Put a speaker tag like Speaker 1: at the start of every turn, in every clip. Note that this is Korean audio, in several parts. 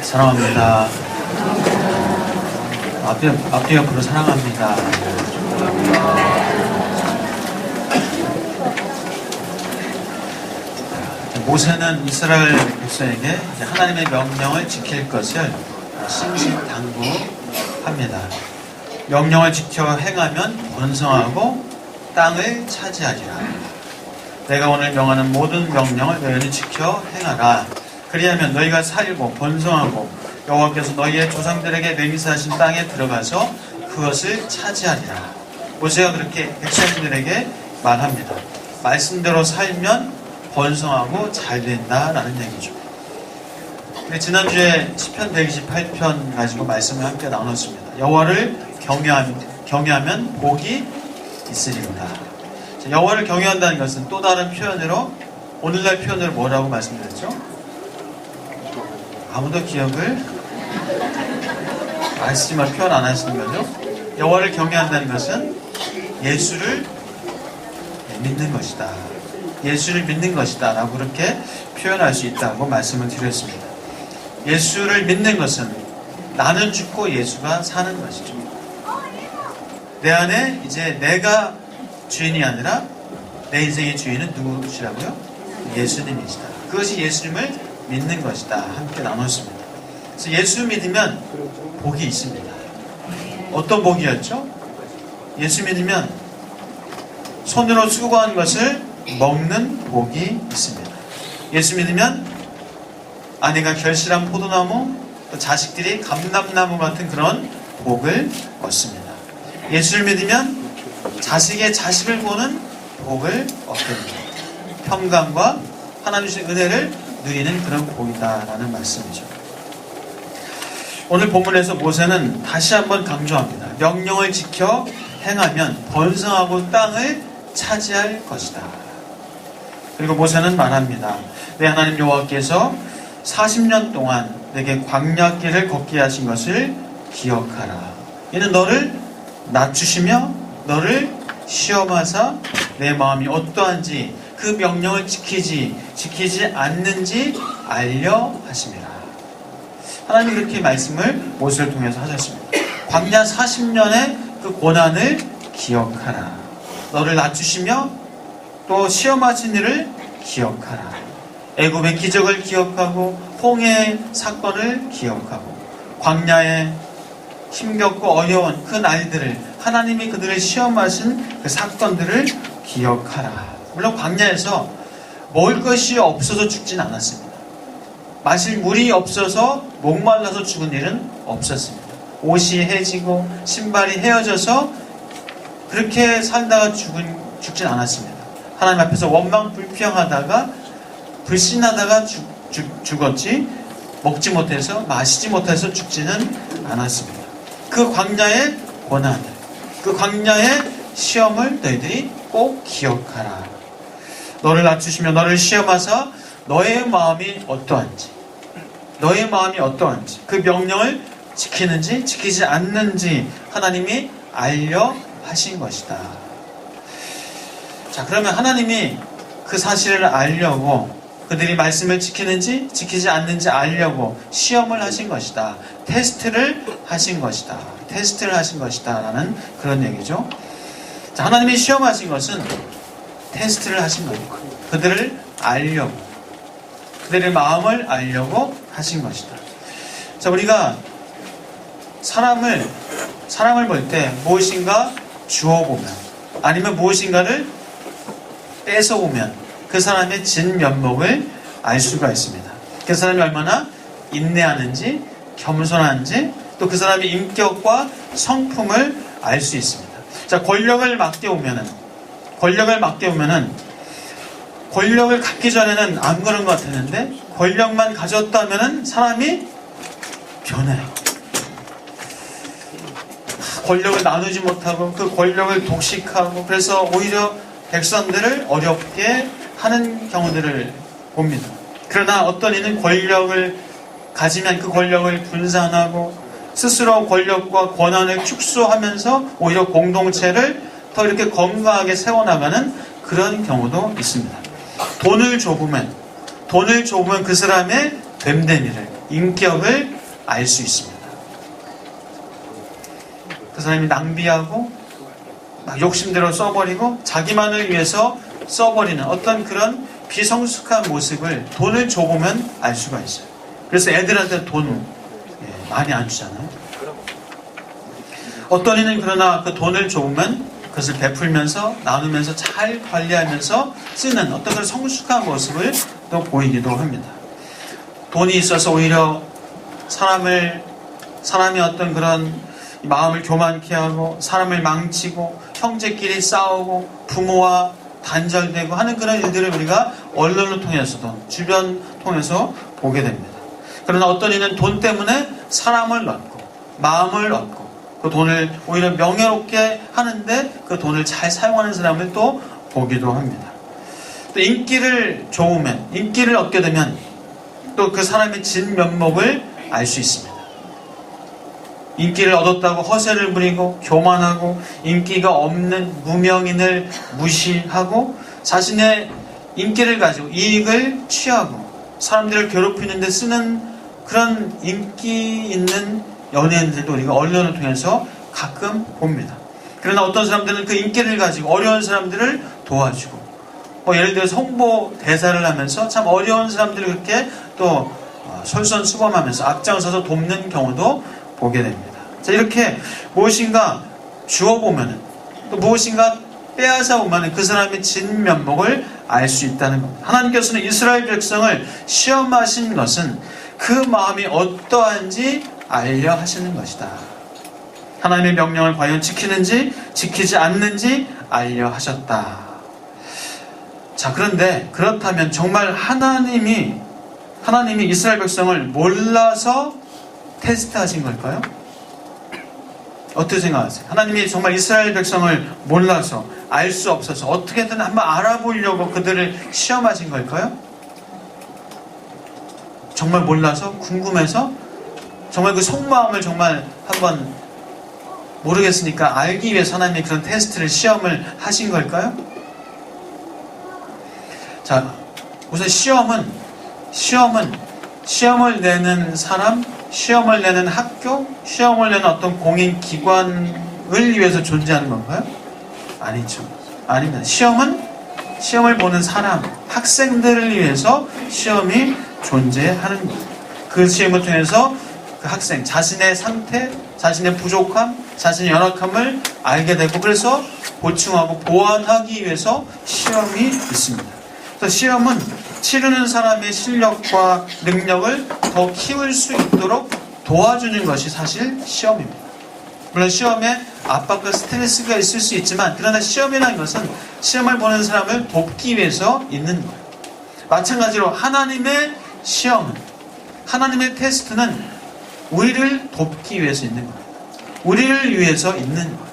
Speaker 1: 사랑합니다. 앞뒤 옆으로 사랑합니다. 모세는 이스라엘 백성에게 하나님의 명령을 지킬 것을 신신당부합니다. 명령을 지켜 행하면 번성하고 땅을 차지하리라. 내가 오늘 명하는 모든 명령을 너희는 지켜 행하라. 그리하면 너희가 살고 번성하고 여호와께서 너희의 조상들에게 맹세하신 땅에 들어가서 그것을 차지하리라. 모세가 그렇게 백성들에게 말합니다. 말씀대로 살면 번성하고 잘 된다라는 얘기죠. 지난주에 시편 128편 가지고 말씀을 함께 나눴습니다. 여호와를 경외하면 복이 있으리로다. 여호와를 경외한다는 것은 또 다른 표현으로 오늘날 표현으로 뭐라고 말씀드렸죠? 아무도 기억을 말씀을 표현 안 하시는 거죠? 여호와를 경외한다는 것은 예수를 믿는 것이다. 예수를 믿는 것이다 라고 그렇게 표현할 수 있다고 말씀을 드렸습니다. 예수를 믿는 것은 나는 죽고 예수가 사는 것이죠. 내 안에 이제 내가 주인이 아니라 내 인생의 주인은 누구시라고요? 예수님이시다. 그것이 예수님을 믿는 것이다. 함께 나눴습니다. 그래서 예수 믿으면 복이 있습니다. 어떤 복이었죠? 예수 믿으면 손으로 수고한 것을 먹는 복이 있습니다. 예수 믿으면 아내가 결실한 포도나무, 또 자식들이 감람나무 같은 그런 복을 얻습니다. 예수를 믿으면 자식의 자식을 보는 복을 얻게 됩니다. 평강과 하나님 주신 은혜를 누리는 그런 복이다라는 말씀이죠. 오늘 본문에서 모세는 다시 한번 강조합니다. 명령을 지켜 행하면 번성하고 땅을 차지할 것이다. 그리고 모세는 말합니다. 내 하나님 여호와께서 40년 동안 내게 광야길을 걷게 하신 것을 기억하라. 이는 너를 낮추시며 너를 시험하사 내 마음이 어떠한지 그 명령을 지키지 않는지 알려 하심이라. 하나님이 그렇게 말씀을 모세를 통해서 하셨습니다. 광야 40년의 그 고난을 기억하라. 너를 낮추시며 또 시험하신 일을 기억하라. 애굽의 기적을 기억하고 홍해의 사건을 기억하고 광야의 힘겹고 어려운 그 날들을 하나님이 그들을 시험하신 그 사건들을 기억하라. 물론 광야에서 먹을 것이 없어서 죽진 않았습니다. 마실 물이 없어서 목말라서 죽은 일은 없었습니다. 옷이 해지고 신발이 헤어져서 그렇게 살다가 죽진 않았습니다. 하나님 앞에서 원망 불평하다가 불신하다가 죽었지 먹지 못해서 마시지 못해서 죽지는 않았습니다. 그 광야의 고난을, 그 광야의 시험을 너희들이 꼭 기억하라. 너를 낮추시며 너를 시험하사 너의 마음이 어떠한지 그 명령을 지키는지 지키지 않는지 하나님이 알려 하신 것이다. 자, 그러면 하나님이 그 사실을 알려고 그들이 말씀을 지키는지 지키지 않는지 알려고 시험을 하신 것이다. 테스트를 하신 것이다 라는 그런 얘기죠. 자, 하나님이 시험하신 것은 테스트를 하신 거예요. 그들을 알려고, 그들의 마음을 알려고 하신 것이다. 자, 우리가 사람을 볼 때 무엇인가 주어보면 아니면 무엇인가를 뺏어보면 그 사람의 진면목을 알 수가 있습니다. 그 사람이 얼마나 인내하는지 겸손한지 또 그 사람의 인격과 성품을 알 수 있습니다. 자, 권력을 맡겨오면은 권력을 갖기 전에는 안 그런 것 같았는데 권력만 가졌다면은 사람이 변해요. 권력을 나누지 못하고 그 권력을 독식하고 그래서 오히려 백성들을 어렵게 하는 경우들을 봅니다. 그러나 어떤 이는 권력을 가지면 그 권력을 분산하고 스스로 권력과 권한을 축소하면서 오히려 공동체를 더 이렇게 건강하게 세워나가는 그런 경우도 있습니다. 돈을 좁으면 그 사람의 됨됨이를, 인격을 알 수 있습니다. 그 사람이 낭비하고 막 욕심대로 써버리고 자기만을 위해서 써버리는 어떤 그런 비성숙한 모습을 돈을 줘보면 알 수가 있어요. 그래서 애들한테 돈 많이 안 주잖아요. 어떤 이는 그러나 그 돈을 줘보면 그것을 베풀면서 나누면서 잘 관리하면서 쓰는 어떤 그런 성숙한 모습을 또 보이기도 합니다. 돈이 있어서 오히려 사람이 어떤 그런 마음을 교만케 하고 사람을 망치고 형제끼리 싸우고 부모와 단절되고 하는 그런 일들을 우리가 언론을 통해서도 주변 통해서 보게 됩니다. 그러나 어떤 이는 돈 때문에 사람을 얻고 마음을 얻고 그 돈을 오히려 명예롭게 하는데 그 돈을 잘 사용하는 사람을 또 보기도 합니다. 또 인기를 좋으면 인기를 얻게 되면 또 그 사람의 진면목을 알 수 있습니다. 인기를 얻었다고 허세를 부리고 교만하고 인기가 없는 무명인을 무시하고 자신의 인기를 가지고 이익을 취하고 사람들을 괴롭히는 데 쓰는 그런 인기 있는 연예인들도 우리가 언론을 통해서 가끔 봅니다. 그러나 어떤 사람들은 그 인기를 가지고 어려운 사람들을 도와주고 예를 들어서 홍보 대사를 하면서 참 어려운 사람들을 그렇게 또 솔선수범하면서 앞장서서 돕는 경우도 보게 됩니다. 자, 이렇게 무엇인가 주어보면 또 무엇인가 빼앗아 보면 그 사람의 진면목을 알 수 있다는 겁니다. 하나님께서는 이스라엘 백성을 시험하신 것은 그 마음이 어떠한지 알려 하시는 것이다. 하나님의 명령을 과연 지키는지 지키지 않는지 알려 하셨다. 자, 그런데 그렇다면 정말 하나님이 이스라엘 백성을 몰라서 테스트하신 걸까요? 어떻게 생각하세요? 하나님이 정말 이스라엘 백성을 몰라서 알 수 없어서 어떻게든 한번 알아보려고 그들을 시험하신 걸까요? 정말 몰라서 궁금해서 정말 그 속마음을 정말 한번 모르겠으니까 알기 위해서 하나님이 그런 테스트를 시험을 하신 걸까요? 자, 우선 시험을 내는 사람, 시험을 내는 학교, 시험을 내는 어떤 공인기관을 위해서 존재하는 건가요? 아니죠. 아닙니다. 시험을 보는 사람, 학생들을 위해서 시험이 존재하는 거예요. 그 시험을 통해서 그 학생, 자신의 상태, 자신의 부족함, 자신의 연약함을 알게 되고 그래서 보충하고 보완하기 위해서 시험이 있습니다. 그래서 시험은 치르는 사람의 실력과 능력을 더 키울 수 있도록 도와주는 것이 사실 시험입니다. 물론 시험에 압박과 스트레스가 있을 수 있지만 그러나 시험이라는 것은 시험을 보는 사람을 돕기 위해서 있는 거예요. 마찬가지로 하나님의 시험은, 하나님의 테스트는 우리를 돕기 위해서 있는 거예요. 우리를 위해서 있는 거예요.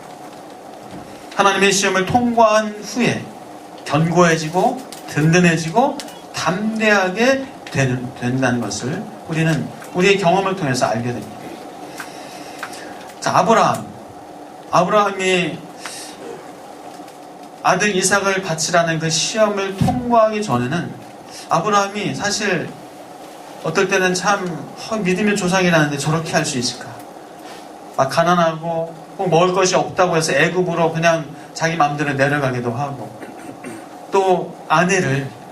Speaker 1: 하나님의 시험을 통과한 후에 견고해지고 든든해지고 담대하게 된다는 것을 우리는 우리의 경험을 통해서 알게 됩니다. 자, 아브라함이 아들 이삭을 바치라는 그 시험을 통과하기 전에는 아브라함이 사실 어떨 때는 참 믿음의 조상이라는데 저렇게 할 수 있을까? 막 가난하고 꼭 먹을 것이 없다고 해서 애굽으로 그냥 자기 마음대로 내려가기도 하고 또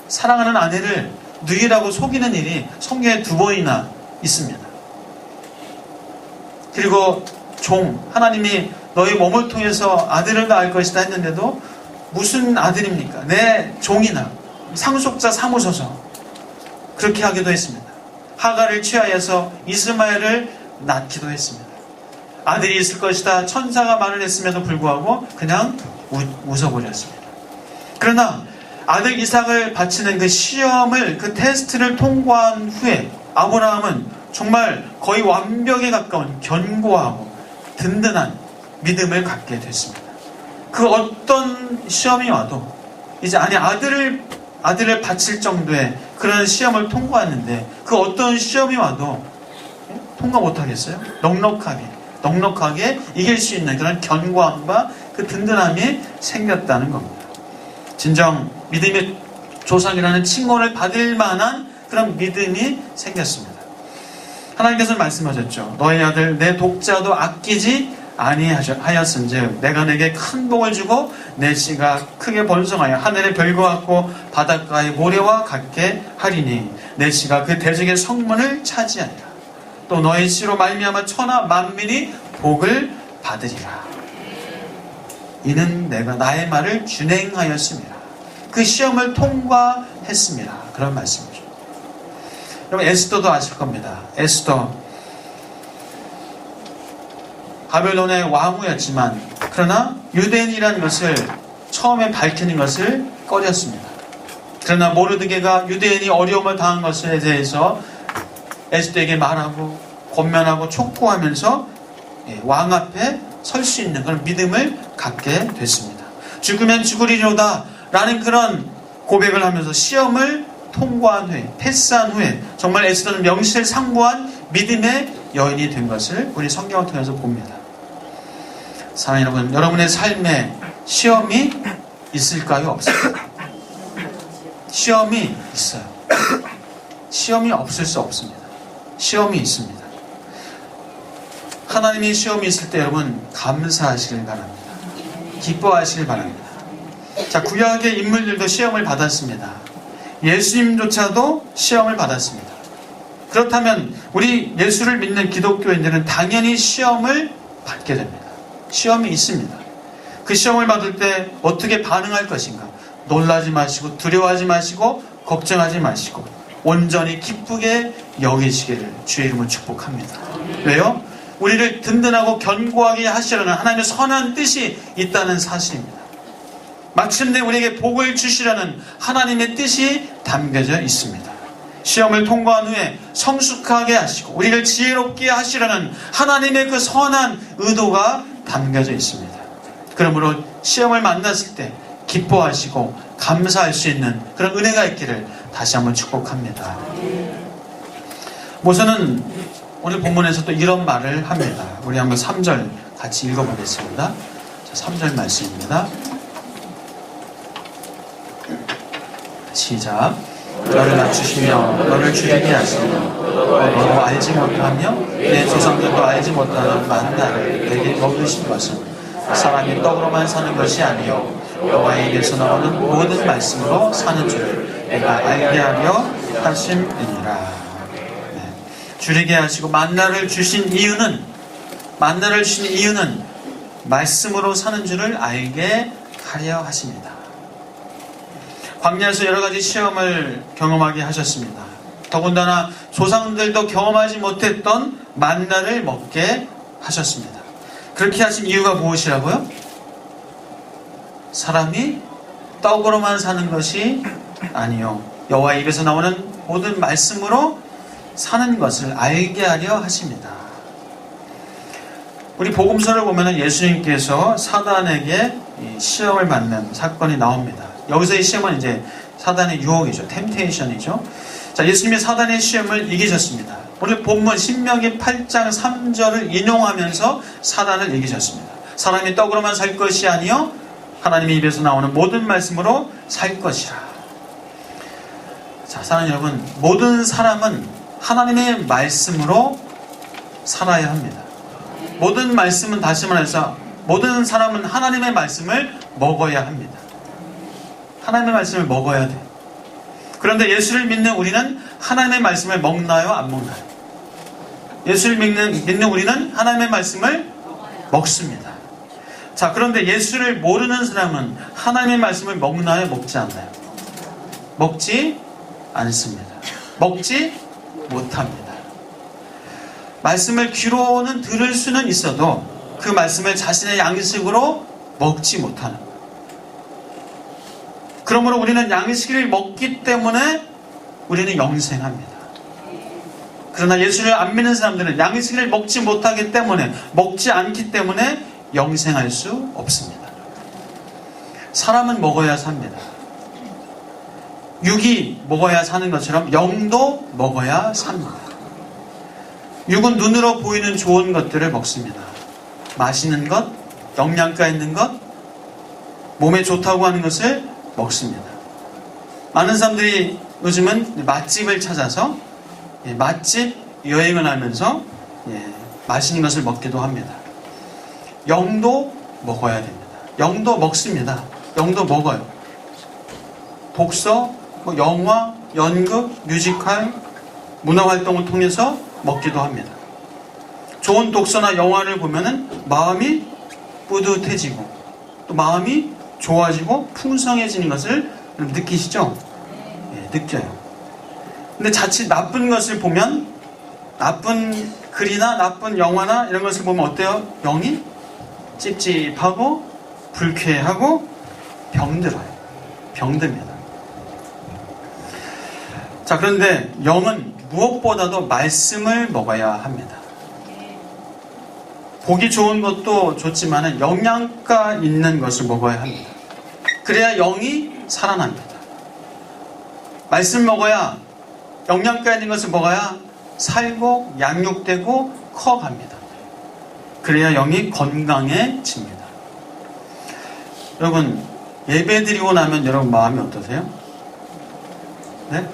Speaker 1: 사랑하는 아내를 누이라고 속이는 일이 성경에 2번이나 있습니다. 그리고 하나님이 너희 몸을 통해서 아들을 낳을 것이다 했는데도 무슨 아들입니까? 내 종이나 상속자 삼으소서 그렇게 하기도 했습니다. 하갈을 취하여서 이스마엘을 낳기도 했습니다. 아들이 있을 것이다 천사가 말을 했음에도 불구하고 그냥 웃어버렸습니다. 그러나 아들 이삭을 바치는 그 시험을, 그 테스트를 통과한 후에 아브라함은 정말 거의 완벽에 가까운 견고하고 든든한 믿음을 갖게 됐습니다. 그 어떤 시험이 와도 이제 아들을 바칠 정도의 그런 시험을 통과했는데 그 어떤 시험이 와도 통과 못하겠어요? 넉넉하게 이길 수 있는 그런 견고함과 그 든든함이 생겼다는 겁니다. 진정 믿음의 조상이라는 칭호를 받을 만한 그런 믿음이 생겼습니다. 하나님께서 말씀하셨죠. 너희 아들 내 독자도 아끼지 아니하였은즉 내가 내게 큰 복을 주고 내 씨가 크게 번성하여 하늘의 별과 같고 바닷가의 모래와 같게 하리니 내 씨가 그 대적의 성문을 차지하리라. 또 너희 씨로 말미암아 천하 만민이 복을 받으리라. 이는 내가 나의 말을 준행하였습니다. 그 시험을 통과했습니다. 그런 말씀이죠. 여러분 에스더도 아실 겁니다. 에스더 바벨론의 왕후였지만 그러나 유대인이라는 것을 처음에 밝히는 것을 꺼렸습니다. 그러나 모르드게가 유대인이 어려움을 당한 것에 대해서 에스더에게 말하고 권면하고 촉구하면서 왕 앞에 설 수 있는 그런 믿음을 갖게 됐습니다. 죽으면 죽으리로다 라는 그런 고백을 하면서 시험을 통과한 후에 패스한 후에 정말 에스더는 명실상부한 믿음의 여인이 된 것을 우리 성경을 통해서 봅니다. 사랑하는 여러분, 여러분의 삶에 시험이 있을까요? 없을까요? 시험이 있어요. 시험이 없을 수 없습니다. 시험이 있습니다. 하나님의 시험이 있을 때 여러분 감사하시길 바랍니다. 기뻐하시길 바랍니다. 자, 구약의 인물들도 시험을 받았습니다. 예수님조차도 시험을 받았습니다. 그렇다면 우리 예수를 믿는 기독교인들은 당연히 시험을 받게 됩니다. 시험이 있습니다. 그 시험을 받을 때 어떻게 반응할 것인가? 놀라지 마시고 두려워하지 마시고 걱정하지 마시고 온전히 기쁘게 여기시기를 주의 이름으로 축복합니다. 왜요? 우리를 든든하고 견고하게 하시려는 하나님의 선한 뜻이 있다는 사실입니다. 마침내 우리에게 복을 주시려는 하나님의 뜻이 담겨져 있습니다. 시험을 통과한 후에 성숙하게 하시고 우리를 지혜롭게 하시려는 하나님의 그 선한 의도가 담겨져 있습니다. 그러므로 시험을 만났을 때 기뻐하시고 감사할 수 있는 그런 은혜가 있기를 다시 한번 축복합니다. 모세는 오늘 본문에서 또 이런 말을 합니다. 우리 한번 3절 같이 읽어보겠습니다. 3절 말씀입니다. 시작. 너를 낮추시며 너를 줄이게 하시며 너도 알지 못하며 내 조상들도 알지 못하는 만나를 내게 먹으신 것은 사람이 떡으로만 사는 것이 아니요 여호와의 입에서 나오는 모든 말씀으로 사는 줄을 내가 알게 하려 하심이니라. 줄이게 하시고 만나를 주신 이유는 말씀으로 사는 줄을 알게 하려 하십니다. 광야에서 여러 가지 시험을 경험하게 하셨습니다. 더군다나 조상들도 경험하지 못했던 만나를 먹게 하셨습니다. 그렇게 하신 이유가 무엇이라고요? 사람이 떡으로만 사는 것이 아니요 여호와의 입에서 나오는 모든 말씀으로 사는 것을 알게 하려 하십니다. 우리 복음서를 보면 예수님께서 사단에게 시험을 받는 사건이 나옵니다. 여기서의 시험은 이제 사단의 유혹이죠. 템테이션이죠. 자, 예수님이 사단의 시험을 이기셨습니다. 오늘 본문 신명기 8장 3절을 인용하면서 사단을 이기셨습니다. 사람이 떡으로만 살 것이 아니요 하나님의 입에서 나오는 모든 말씀으로 살 것이라. 자, 사랑하는 여러분, 모든 사람은 하나님의 말씀으로 살아야 합니다. 모든 말씀은 다시 말해서 모든 사람은 하나님의 말씀을 먹어야 합니다. 하나님의 말씀을 먹어야 돼요. 그런데 예수를 믿는 우리는 하나님의 말씀을 먹나요? 안 먹나요? 예수를 믿는 우리는 하나님의 말씀을 먹습니다. 자, 그런데 예수를 모르는 사람은 하나님의 말씀을 먹나요? 먹지 않나요? 먹지 않습니다. 먹지 못합니다. 말씀을 귀로는 들을 수는 있어도 그 말씀을 자신의 양식으로 먹지 못하는 거예요. 그러므로 우리는 양식을 먹기 때문에 우리는 영생합니다. 그러나 예수를 안 믿는 사람들은 양식을 먹지 못하기 때문에 먹지 않기 때문에 영생할 수 없습니다. 사람은 먹어야 삽니다. 육이 먹어야 사는 것처럼 영도 먹어야 삽니다. 육은 눈으로 보이는 좋은 것들을 먹습니다. 맛있는 것, 영양가 있는 것, 몸에 좋다고 하는 것을 먹습니다. 많은 사람들이 요즘은 맛집을 찾아서 맛집 여행을 하면서 맛있는 것을 먹기도 합니다. 영도 먹어야 됩니다. 영도 먹습니다. 영도 먹어요. 독서, 영화, 연극, 뮤지컬, 문화활동을 통해서 먹기도 합니다. 좋은 독서나 영화를 보면은 마음이 뿌듯해지고 또 마음이 좋아지고 풍성해지는 것을 느끼시죠? 느껴요. 근데 자칫 나쁜 것을 보면, 나쁜 글이나 나쁜 영화나 이런 것을 보면 어때요? 영이 찝찝하고 불쾌하고 병들어요. 병듭니다. 자, 그런데 영은 무엇보다도 말씀을 먹어야 합니다. 보기 좋은 것도 좋지만 영양가 있는 것을 먹어야 합니다. 그래야 영이 살아납니다. 말씀 먹어야, 영양가 있는 것을 먹어야 살고 양육되고 커갑니다. 그래야 영이 건강해집니다. 여러분, 예배 드리고 나면 여러분 마음이 어떠세요? 네?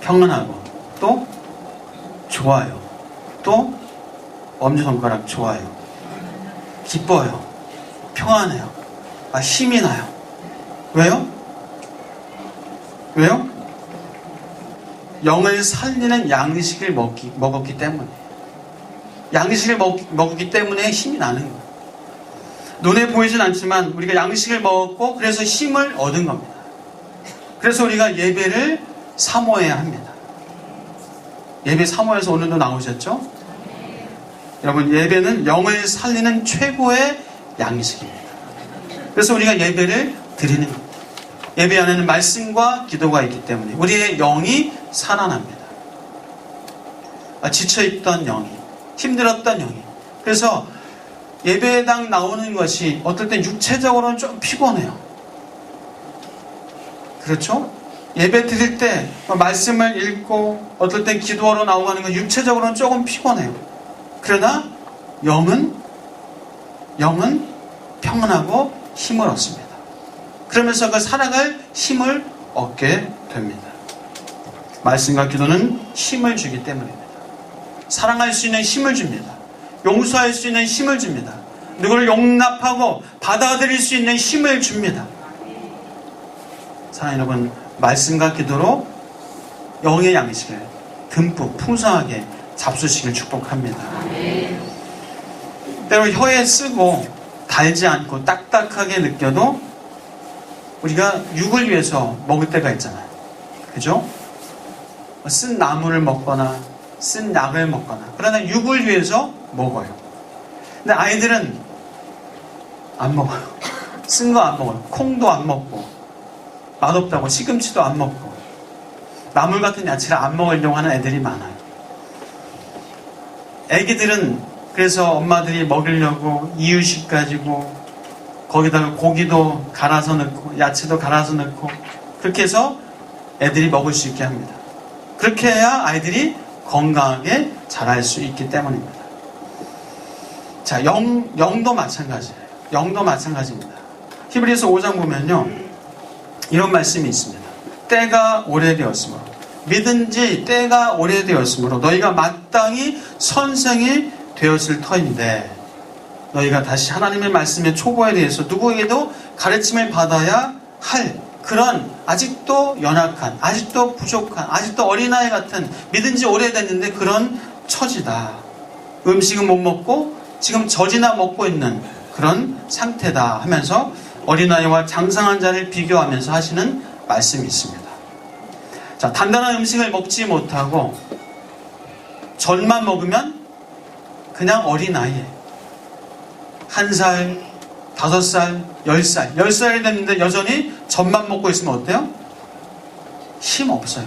Speaker 1: 평안하고 또 좋아요. 또 엄지손가락 좋아요. 기뻐요. 평안해요. 힘이 나요. 왜요? 왜요? 영을 살리는 양식을 먹었기 때문에. 양식을 먹었기 때문에 힘이 나는 거예요. 눈에 보이진 않지만 우리가 양식을 먹었고 그래서 힘을 얻은 겁니다. 그래서 우리가 예배를 사모해야 합니다. 예배 사모해서 오늘도 나오셨죠? 여러분, 예배는 영을 살리는 최고의 양식입니다. 그래서 우리가 예배를 드리는 겁니다. 예배 안에는 말씀과 기도가 있기 때문에 우리의 영이 살아납니다. 지쳐있던 영이, 힘들었던 영이. 그래서 예배당 나오는 것이 어떨 땐 육체적으로는 좀 피곤해요. 그렇죠? 예배 드릴 때 말씀을 읽고 어떨 땐 기도하러 나오고 하는 건 육체적으로는 조금 피곤해요. 그러나 영은 평안하고 힘을 얻습니다. 그러면서 그 살아갈 힘을 얻게 됩니다. 말씀과 기도는 힘을 주기 때문입니다. 사랑할 수 있는 힘을 줍니다. 용서할 수 있는 힘을 줍니다. 누구를 용납하고 받아들일 수 있는 힘을 줍니다. 사랑하는 여러분, 말씀과 기도로 영의 양식을 듬뿍 풍성하게 잡수시길 축복합니다. 때로 혀에 쓰고 달지 않고 딱딱하게 느껴도 우리가 육을 위해서 먹을 때가 있잖아요. 그죠? 쓴 나물을 먹거나 쓴 약을 먹거나, 그러나 육을 위해서 먹어요. 근데 아이들은 안 먹어요. 쓴 거 안 먹어요. 콩도 안 먹고, 맛없다고 시금치도 안 먹고, 나물 같은 야채를 안 먹으려고 하는 애들이 많아요. 애기들은 그래서 엄마들이 먹이려고 이유식 가지고 거기다가 고기도 갈아서 넣고 야채도 갈아서 넣고 그렇게 해서 애들이 먹을 수 있게 합니다. 그렇게 해야 아이들이 건강하게 자랄 수 있기 때문입니다. 자, 영도 마찬가지예요. 영도 마찬가지입니다. 히브리서 5장 보면요, 이런 말씀이 있습니다. 때가 오래되었으므로, 믿은지 때가 오래되었으므로 너희가 마땅히 선생이 되었을 터인데, 너희가 다시 하나님의 말씀의 초보에 대해서 누구에게도 가르침을 받아야 할 그런 아직도 연약한, 아직도 부족한, 아직도 어린아이 같은, 믿은 지 오래됐는데 그런 처지다. 음식은 못 먹고 지금 젖이나 먹고 있는 그런 상태다 하면서 어린아이와 장성한 자를 비교하면서 하시는 말씀이 있습니다. 자, 단단한 음식을 먹지 못하고 젖만 먹으면 그냥 어린아이예요. 1살, 5살, 10살, 10살이 됐는데 여전히 젖만 먹고 있으면 어때요? 힘 없어요.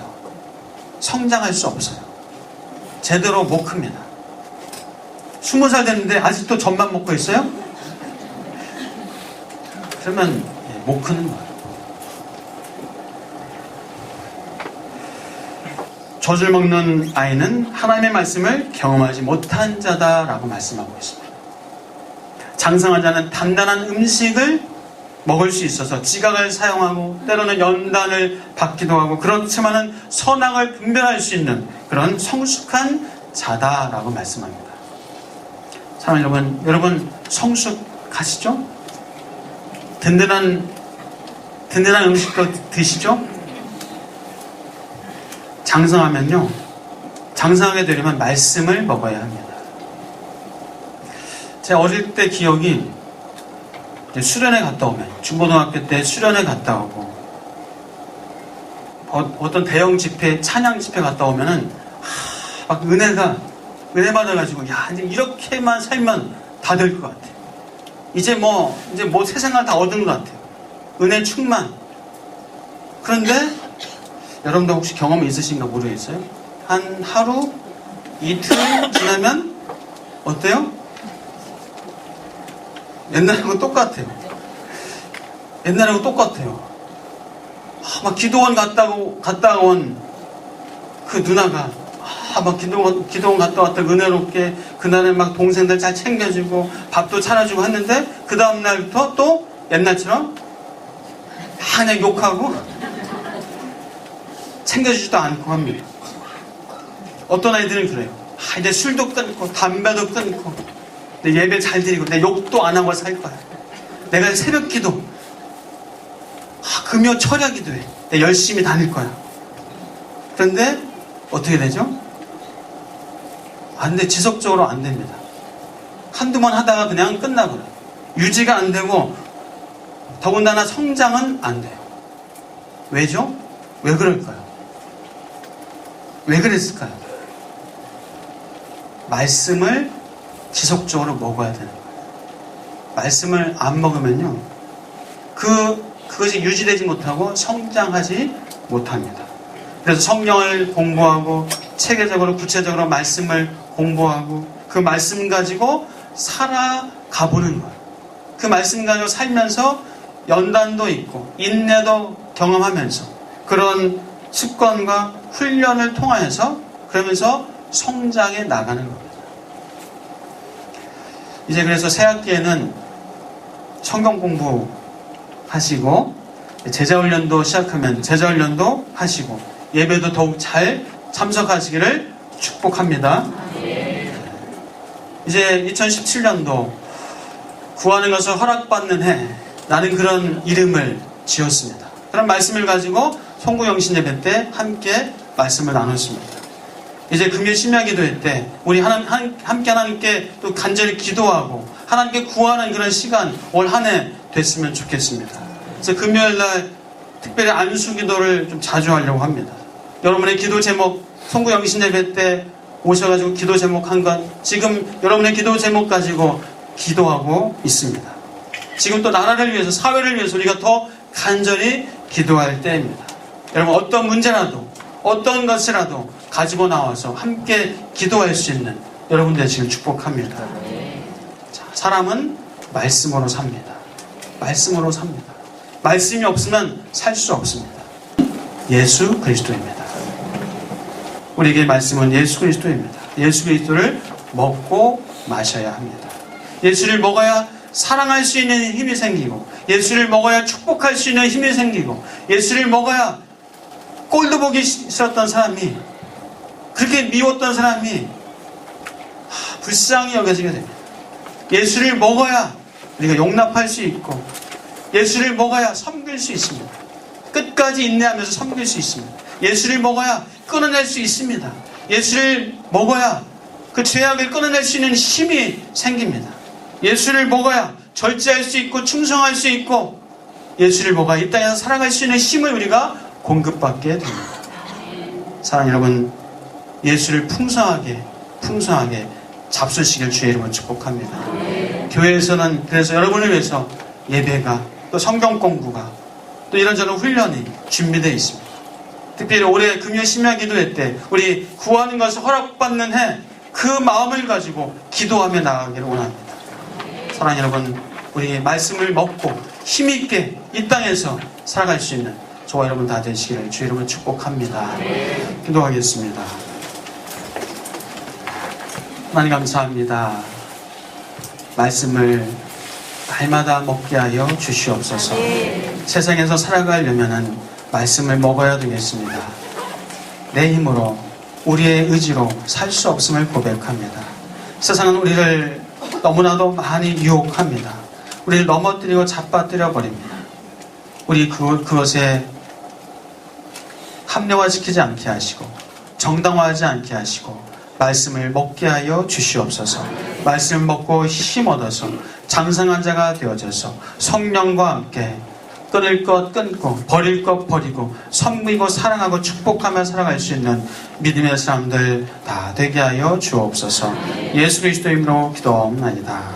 Speaker 1: 성장할 수 없어요. 제대로 못 큽니다. 20살 됐는데 아직도 젖만 먹고 있어요? 그러면 못 크는 거예요. 젖을 먹는 아이는 하나님의 말씀을 경험하지 못한 자다라고 말씀하고 있습니다. 장성한 자는 단단한 음식을 먹을 수 있어서 지각을 사용하고 때로는 연단을 받기도 하고, 그렇지만은 선악을 분별할 수 있는 그런 성숙한 자다라고 말씀합니다. 사랑하는 여러분 성숙 가시죠? 든든한 음식도 드시죠? 장성하게 되려면 말씀을 먹어야 합니다. 제가 어릴 때 기억이 수련회 갔다 오면, 중고등학교 때 수련회 갔다 오고 어떤 대형 집회, 찬양 집회 갔다 오면은 막 은혜 받아가지고 야 이제 이렇게만 살면 다 될 것 같아요. 이제 뭐 새 생활 다 얻은 것 같아요. 은혜 충만. 그런데 여러분들 혹시 경험이 있으신가 모르겠어요? 한 하루, 이틀 지나면 어때요? 옛날하고 똑같아요. 막 기도원 갔다 온 그 누나가 막 기도원 갔다 왔다 은혜롭게 그날에 막 동생들 잘 챙겨주고 밥도 차려주고 했는데 그 다음날부터 또 옛날처럼 그냥 욕하고 챙겨주지도 않고 합니다. 어떤 아이들은 그래요. 이제 술도 끊고 담배도 끊고 내 예배 잘 드리고 내 욕도 안 하고 살 거야. 내가 새벽 기도 금요 철야 기도해. 내가 열심히 다닐 거야. 그런데 어떻게 되죠? 안 돼. 지속적으로 안 됩니다. 한두 번 하다가 그냥 끝나버려요. 유지가 안 되고 더군다나 성장은 안 돼요. 왜죠? 왜 그럴까요? 왜 그랬을까요? 말씀을 지속적으로 먹어야 되는 거예요. 말씀을 안 먹으면요, 그것이 유지되지 못하고 성장하지 못합니다. 그래서 성경을 공부하고 체계적으로 구체적으로 말씀을 공부하고 그 말씀 가지고 살아가 보는 거예요. 그 말씀 가지고 살면서 연단도 있고 인내도 경험하면서 그런 습관과 훈련을 통하여서 그러면서 성장해 나가는 겁니다. 이제 그래서 새학기에는 성경 공부하시고 제자훈련도 시작하면 제자훈련도 하시고 예배도 더욱 잘 참석하시기를 축복합니다. 이제 2017년도 구하는 것을 허락받는 해, 나는 그런 이름을 지었습니다. 그런 말씀을 가지고 송구영신 예배 때 함께 말씀을 나눴습니다. 이제 금요 심야 기도회 때 우리 함께 하나님께 또 간절히 기도하고 하나님께 구하는 그런 시간 올 한 해 됐으면 좋겠습니다. 그래서 금요일날 특별히 안수 기도를 좀 자주 하려고 합니다. 여러분의 기도 제목, 송구영신 예배 때 오셔가지고 기도 제목 한 건 지금 여러분의 기도 제목 가지고 기도하고 있습니다. 지금 또 나라를 위해서, 사회를 위해서 우리가 더 간절히 기도할 때입니다. 여러분 어떤 문제라도 어떤 것이라도 가지고 나와서 함께 기도할 수 있는 여러분 되시길 축복합니다. 자, 사람은 말씀으로 삽니다. 말씀으로 삽니다. 말씀이 없으면 살 수 없습니다. 예수 그리스도입니다. 우리에게 말씀은 예수 그리스도입니다. 예수 그리스도를 먹고 마셔야 합니다. 예수를 먹어야 사랑할 수 있는 힘이 생기고, 예수를 먹어야 축복할 수 있는 힘이 생기고, 예수를 먹어야 꼴도 보기 싫었던 사람이, 그렇게 미웠던 사람이 불쌍히 여겨지게 됩니다. 예수를 먹어야 우리가 용납할 수 있고, 예수를 먹어야 섬길 수 있습니다. 끝까지 인내하면서 섬길 수 있습니다. 예수를 먹어야 끊어낼 수 있습니다. 예수를 먹어야 그 죄악을 끊어낼 수 있는 힘이 생깁니다. 예수를 먹어야 절제할 수 있고 충성할 수 있고, 예수를 먹어야 이 땅에서 살아갈 수 있는 힘을 우리가 공급받게 됩니다. 사랑하는 여러분, 예수를 풍성하게 잡수시길 주의 이름으로 축복합니다. 교회에서는 그래서 여러분을 위해서 예배가, 또 성경 공부가, 또 이런저런 훈련이 준비되어 있습니다. 특별히 올해 금요 심야 기도회 때 우리 구하는 것을 허락받는 해, 그 마음을 가지고 기도하며 나가기를 원합니다. 사랑하는 여러분, 우리 말씀을 먹고 힘있게 이 땅에서 살아갈 수 있는 저와 여러분 다 되시기를 주의 이름으로 축복합니다. 기도하겠습니다. 하나님 감사합니다. 말씀을 날마다 먹게 하여 주시옵소서. 세상에서 살아가려면 말씀을 먹어야 되겠습니다. 내 힘으로, 우리의 의지로 살 수 없음을 고백합니다. 세상은 우리를 너무나도 많이 유혹합니다. 우리를 넘어뜨리고 잡아뜨려 버립니다. 우리 그것에 합리화시키지 않게 하시고 정당화하지 않게 하시고 말씀을 먹게 하여 주시옵소서. 말씀을 먹고 힘 얻어서 장성한 자가 되어져서 성령과 함께 끊을 것 끊고 버릴 것 버리고 섬기고 사랑하고 축복하며 살아갈 수 있는 믿음의 사람들 다 되게 하여 주옵소서. 예수 그리스도 이름으로 기도하옵나이다.